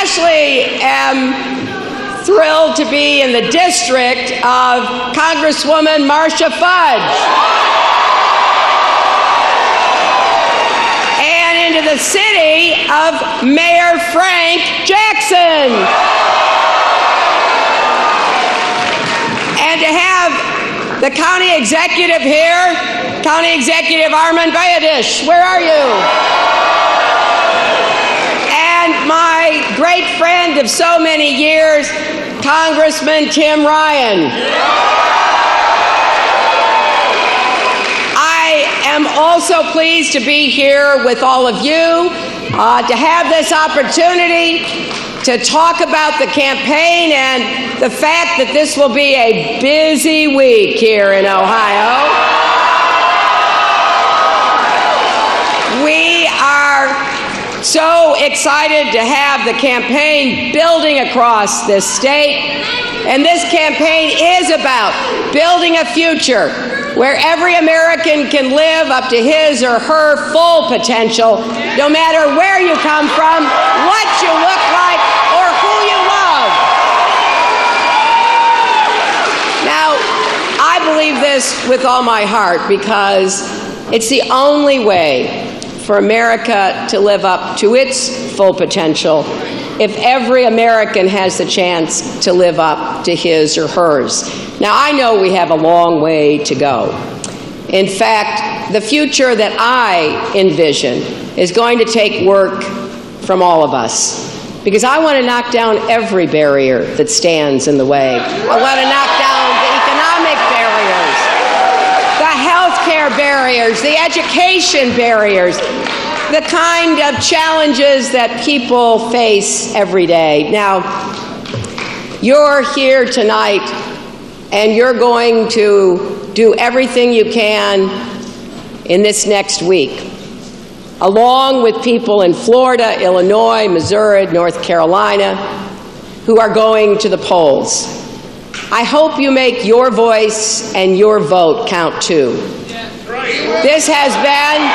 especially am thrilled to be in the district of Congresswoman Marcia Fudge. And into the city of Mayor Frank Jackson. And to have the county executive here, County Executive Armand Bayadish, where are you? And my great friend of so many years, Congressman Tim Ryan. I am also pleased to be here with all of you, to have this opportunity to talk about the campaign and the fact that this will be a busy week here in Ohio. We are so excited to have the campaign building across this state. And this campaign is about building a future where every American can live up to his or her full potential, no matter where you come from, what you look like, or who you love. Now, I believe this with all my heart because it's the only way for America to live up to its full potential if every American has the chance to live up to his or hers. Now, I know we have a long way to go. In fact, the future that I envision is going to take work from all of us, because I want to knock down every barrier that stands in the way. I want to knock down the economic barriers, the healthcare barriers, the education barriers, the kind of challenges that people face every day. Now, you're here tonight, and you're going to do everything you can in this next week, along with people in Florida, Illinois, Missouri, North Carolina, who are going to the polls. I hope you make your voice and your vote count too. This has been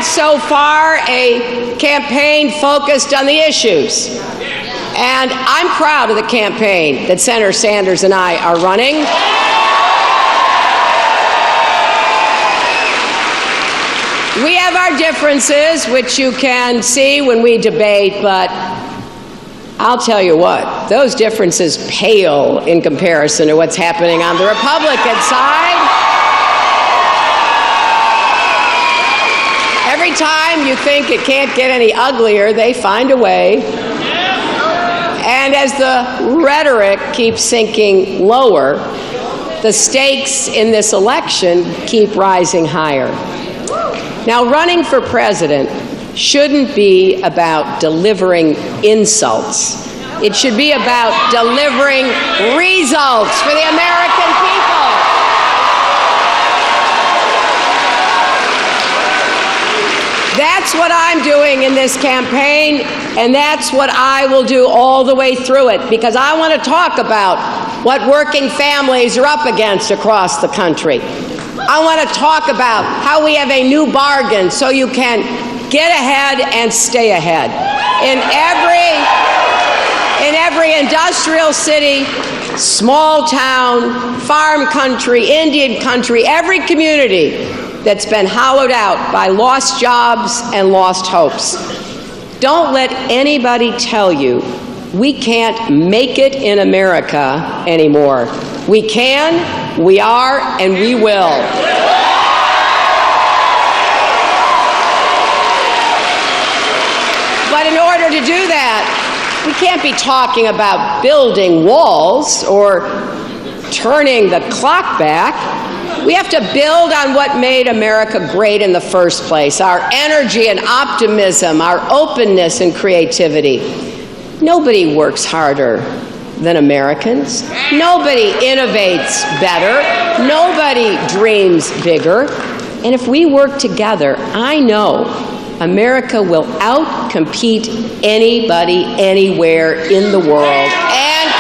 so far a campaign focused on the issues. And I'm proud of the campaign that Senator Sanders and I are running. We have our differences, which you can see when we debate, but I'll tell you what, those differences pale in comparison to what's happening on the Republican side. Every time you think it can't get any uglier, they find a way. And as the rhetoric keeps sinking lower, the stakes in this election keep rising higher. Now, running for president shouldn't be about delivering insults. It should be about delivering results for the American people. That's what I'm doing in this campaign, and that's what I will do all the way through it, because I want to talk about what working families are up against across the country. I want to talk about how we have a new bargain so you can get ahead and stay ahead. In every industrial city, small town, farm country, Indian country, every community that's been hollowed out by lost jobs and lost hopes. Don't let anybody tell you we can't make it in America anymore. We can, we are, and we will. But in order to do that, we can't be talking about building walls or turning the clock back. We have to build on what made America great in the first place, our energy and optimism, our openness and creativity. Nobody works harder than Americans. Nobody innovates better. Nobody dreams bigger. And if we work together, I know America will outcompete anybody, anywhere in the world and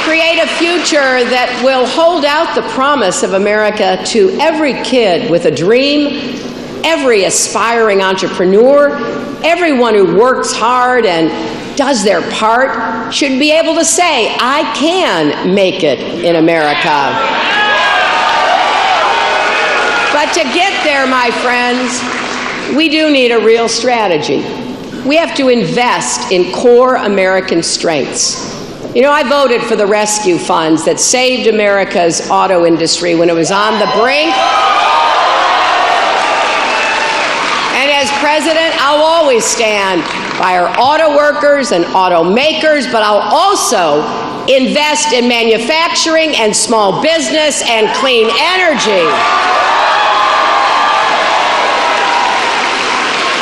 create a future that will hold out the promise of America to every kid with a dream, every aspiring entrepreneur, everyone who works hard and does their part should be able to say, I can make it in America. But to get there, my friends, we do need a real strategy. We have to invest in core American strengths. You know, I voted for the rescue funds that saved America's auto industry when it was on the brink. And as president, I'll always stand by our auto workers and automakers, but I'll also invest in manufacturing and small business and clean energy.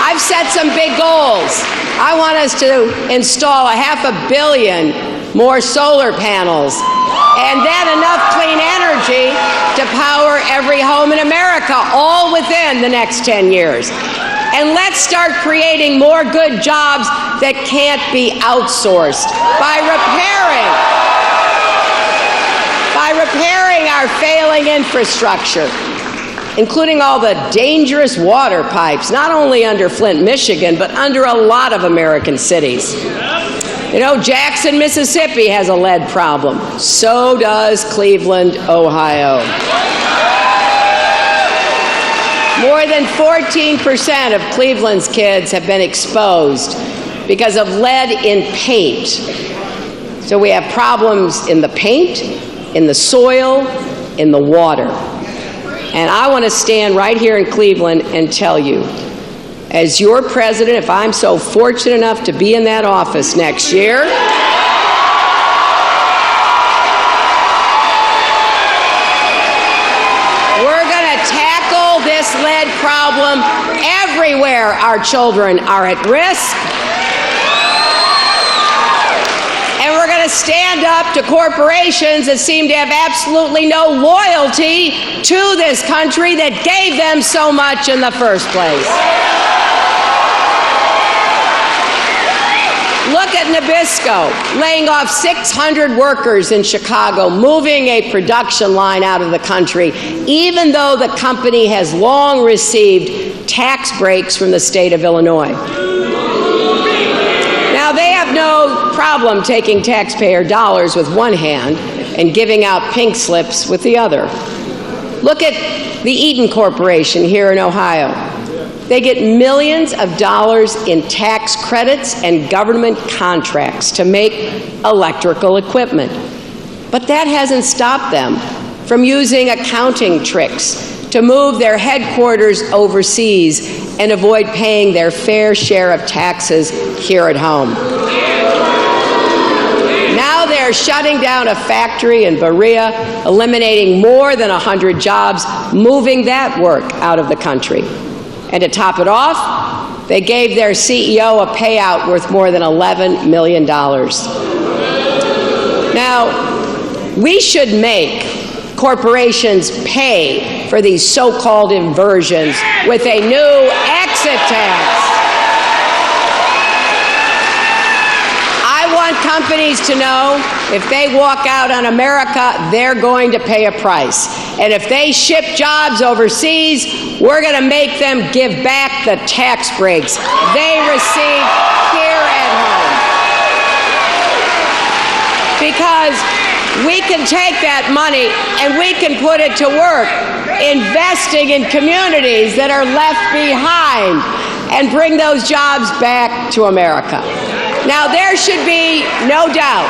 I've set some big goals. I want us to install 500 million more solar panels and then enough clean energy to power every home in America, all within the next 10 years. And let's start creating more good jobs that can't be outsourced by repairing our failing infrastructure, including all the dangerous water pipes, not only under Flint, Michigan, but under a lot of American cities. You know, Jackson, Mississippi has a lead problem. So does Cleveland, Ohio. More than 14% of Cleveland's kids have been exposed because of lead in paint. So we have problems in the paint, in the soil, in the water. And I want to stand right here in Cleveland and tell you, as your president, if I'm so fortunate enough to be in that office next year, we're going to tackle this lead problem everywhere our children are at risk. And we're going to stand up to corporations that seem to have absolutely no loyalty to this country that gave them so much in the first place. Look at Nabisco, laying off 600 workers in Chicago, moving a production line out of the country, even though the company has long received tax breaks from the state of Illinois. Now, they have no problem taking taxpayer dollars with one hand and giving out pink slips with the other. Look at the Eaton Corporation here in Ohio. They get millions of dollars in tax credits and government contracts to make electrical equipment. But that hasn't stopped them from using accounting tricks to move their headquarters overseas and avoid paying their fair share of taxes here at home. Now they're shutting down a factory in Berea, eliminating more than 100 jobs, moving that work out of the country. And to top it off, they gave their CEO a payout worth more than $11 million. Now, we should make corporations pay for these so-called inversions with a new exit tax. I want companies to know if they walk out on America, they're going to pay a price. And if they ship jobs overseas, we're going to make them give back the tax breaks they receive here at home. Because we can take that money and we can put it to work investing in communities that are left behind and bring those jobs back to America. Now, there should be no doubt,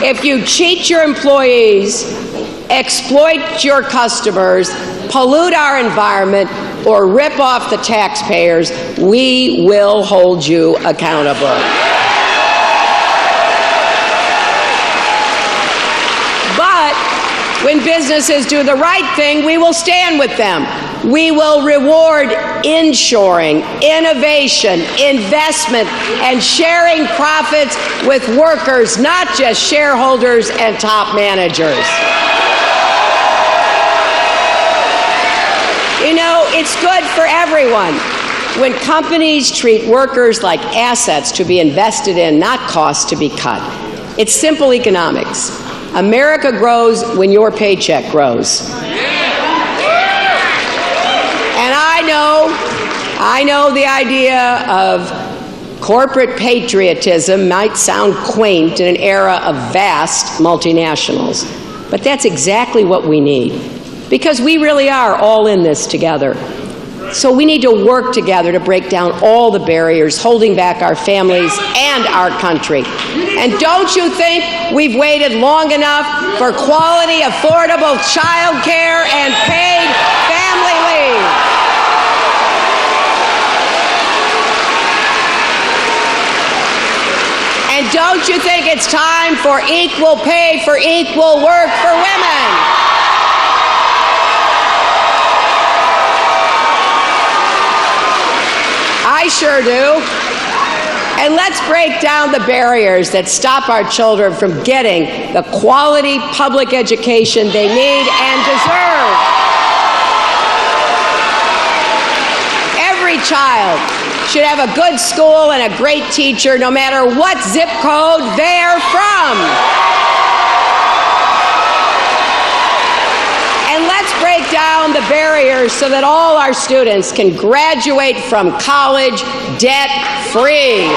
if you cheat your employees, exploit your customers, pollute our environment, or rip off the taxpayers, we will hold you accountable. But when businesses do the right thing, we will stand with them. We will reward inshoring, innovation, investment, and sharing profits with workers, not just shareholders and top managers. You know, it's good for everyone when companies treat workers like assets to be invested in, not costs to be cut. It's simple economics. America grows when your paycheck grows. And I know the idea of corporate patriotism might sound quaint in an era of vast multinationals, but that's exactly what we need, because we really are all in this together. So we need to work together to break down all the barriers holding back our families and our country. And don't you think we've waited long enough for quality, affordable child care and paid family leave? And don't you think it's time for equal pay for equal work for women? I sure do. And let's break down the barriers that stop our children from getting the quality public education they need and deserve. Every child should have a good school and a great teacher, no matter what zip code they're from. And let's break down the barriers so that all our students can graduate from college debt-free.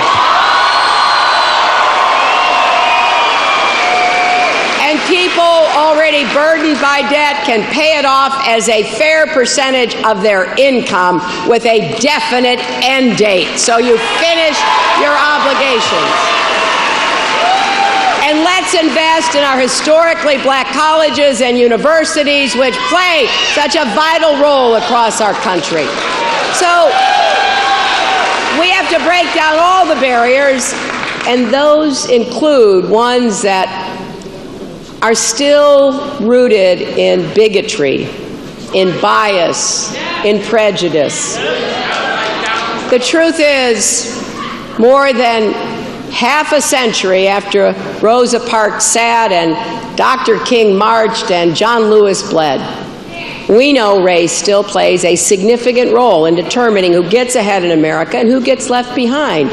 And people already burdened by debt can pay it off as a fair percentage of their income with a definite end date, so you finish your obligations. And let's invest in our historically black colleges and universities, which play such a vital role across our country. So we have to break down all the barriers, and those include ones that are still rooted in bigotry, in bias, in prejudice. The truth is, more than half a century after Rosa Parks sat and Dr. King marched and John Lewis bled, we know race still plays a significant role in determining who gets ahead in America and who gets left behind.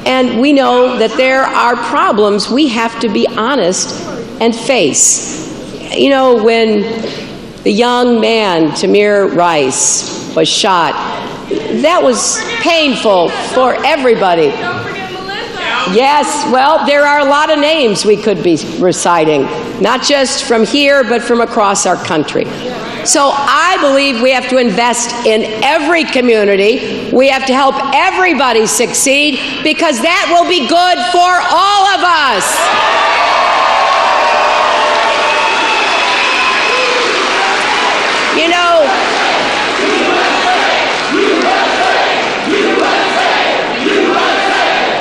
And we know that there are problems we have to be honest and face. You know, when the young man, Tamir Rice, was shot, that was painful for everybody. Yes, well, there are a lot of names we could be reciting, not just from here, but from across our country. So I believe we have to invest in every community. We have to help everybody succeed, because that will be good for all of us.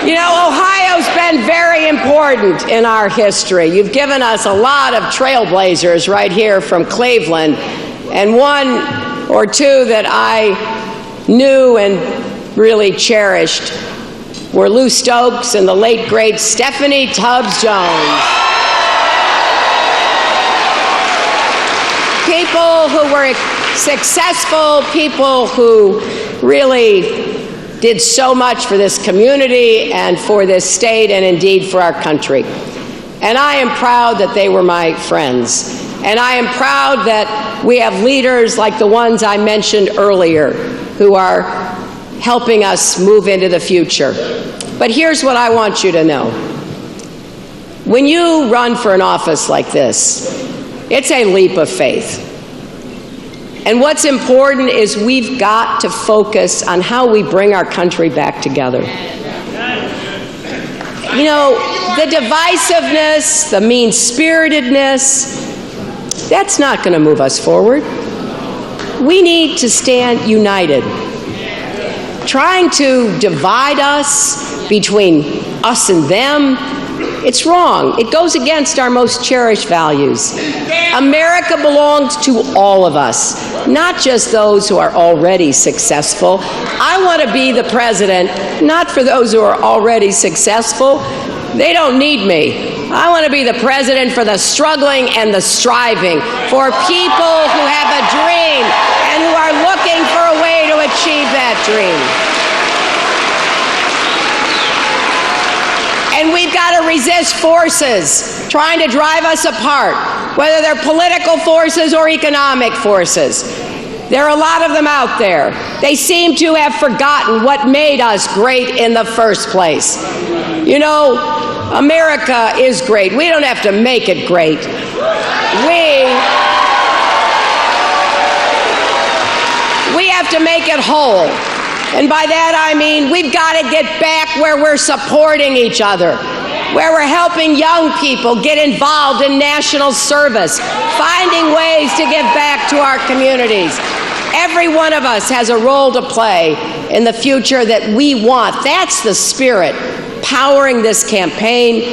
You know, Ohio's been very important in our history. You've given us a lot of trailblazers right here from Cleveland, and one or two that I knew and really cherished were Lou Stokes and the late, great Stephanie Tubbs Jones. People who were successful, people who really did so much for this community and for this state and indeed for our country. And I am proud that they were my friends. And I am proud that we have leaders like the ones I mentioned earlier who are helping us move into the future. But here's what I want you to know. When you run for an office like this, it's a leap of faith. And what's important is we've got to focus on how we bring our country back together. You know, the divisiveness, the mean-spiritedness, that's not going to move us forward. We need to stand united. Trying to divide us between us and them, it's wrong. It goes against our most cherished values. America belongs to all of us, not just those who are already successful. I want to be the president, not for those who are already successful. They don't need me. I want to be the president for the struggling and the striving, for people who have a dream and who are looking for a way to achieve that dream. And we we've got to resist forces trying to drive us apart, whether they're political forces or economic forces. There are a lot of them out there. They seem to have forgotten what made us great in the first place. You know, America is great. We don't have to make it great. We have to make it whole. And by that I mean we've got to get back where we're supporting each other, where we're helping young people get involved in national service, finding ways to give back to our communities. Every one of us has a role to play in the future that we want. That's the spirit powering this campaign,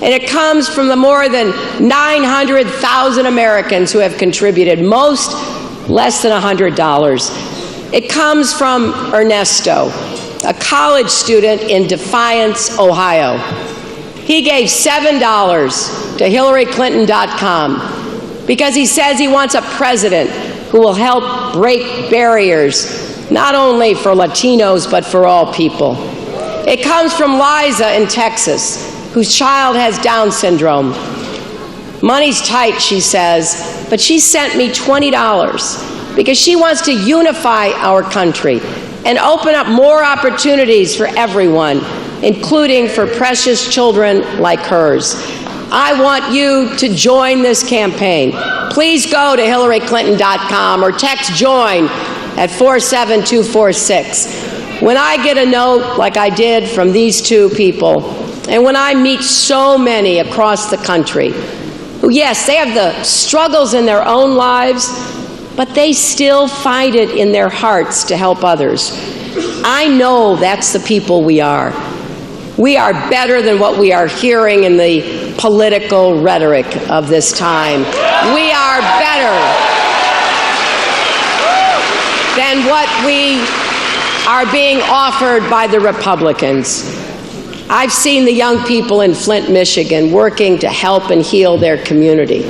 and it comes from the more than 900,000 Americans who have contributed, most less than $100. It comes from Ernesto, a college student in Defiance, Ohio. He gave $7 to HillaryClinton.com because he says he wants a president who will help break barriers, not only for Latinos, but for all people. It comes from Liza in Texas, whose child has Down syndrome. Money's tight, she says, but she sent me $20 because she wants to unify our country and open up more opportunities for everyone, including for precious children like hers. I want you to join this campaign. Please go to HillaryClinton.com or text JOIN at 47246. When I get a note like I did from these two people, and when I meet so many across the country who, yes, they have the struggles in their own lives, but they still find it in their hearts to help others, I know that's the people we are. We are better than what we are hearing in the political rhetoric of this time. We are better than what we are being offered by the Republicans. I've seen the young people in Flint, Michigan working to help and heal their community.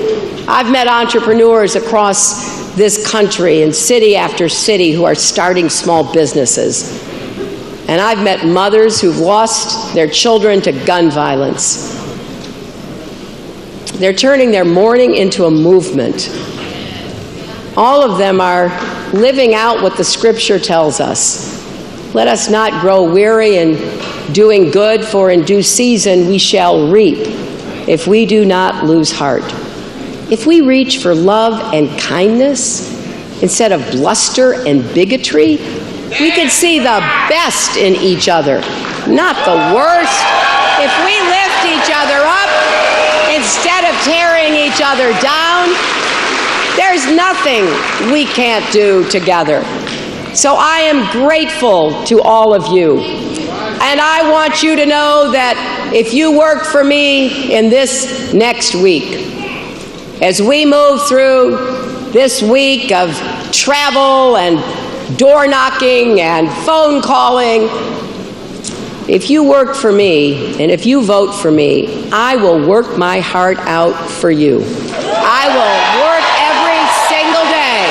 I've met entrepreneurs across this country in city after city who are starting small businesses. And I've met mothers who've lost their children to gun violence. They're turning their mourning into a movement. All of them are living out what the Scripture tells us. Let us not grow weary in doing good, for in due season we shall reap if we do not lose heart. If we reach for love and kindness instead of bluster and bigotry, we can see the best in each other, not the worst. If we lift each other up instead of tearing each other down, there's nothing we can't do together. So I am grateful to all of you. And I want you to know that if you work for me in this next week, as we move through this week of travel and door knocking and phone calling, if you work for me and if you vote for me, I will work my heart out for you. I will work every single day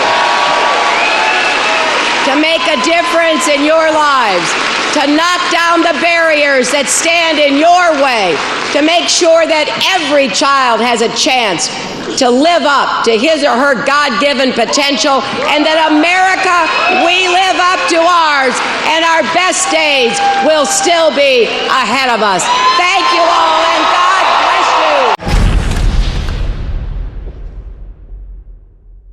to make a difference in your lives, to knock down the barriers that stand in your way, to make sure that every child has a chance to live up to his or her God-given potential, and that America, we live up to ours, and our best days will still be ahead of us. Thank you all.